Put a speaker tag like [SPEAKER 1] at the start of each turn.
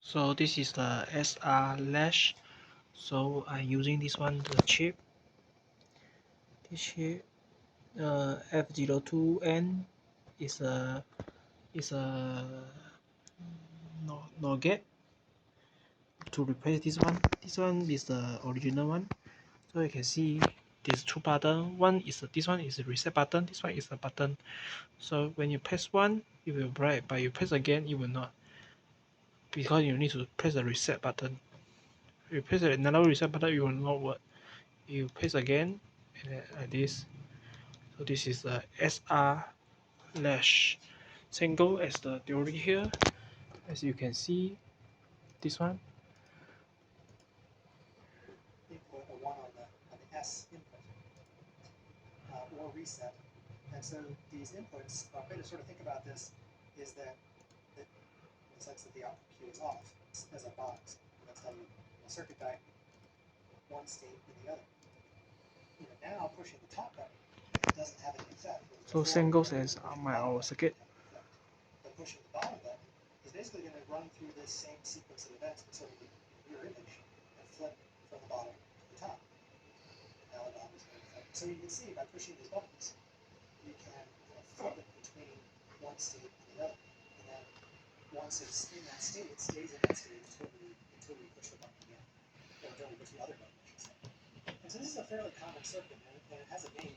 [SPEAKER 1] So this is the SR Latch. So I'm using this one, the chip. This chip, F02N is a no get to replace this one. This one is the original one. So you can see there's two buttons. This one is a reset button. This one is a button. So when you press one, it will bright, but you press again, it will not, because you need to press the reset button. If you press another reset button, it will not work. You press again, and then like this. So this is the SR Latch. Single as the theory here, as you can see, this one.
[SPEAKER 2] Input a 1 on the S input or reset. And so these inputs, a way to sort of think about this is that in the sense that the output Q is off as a box. That's how you circuit diagram one state and the other. Now pushing the top button doesn't have any effect.
[SPEAKER 1] So same goes as our circuit.
[SPEAKER 2] But pushing the bottom button is basically going to run through this same sequence of events, but sort of the mirror image, and flip from the bottom to the top. Now the bottom is going to effect. So you can see by pushing these buttons, you can flip it between one state and the other. And then once it's in that state, it stays in that state until we push the button again. Or until we push the other button, I should say. And so this is a fairly common circuit, and it has a name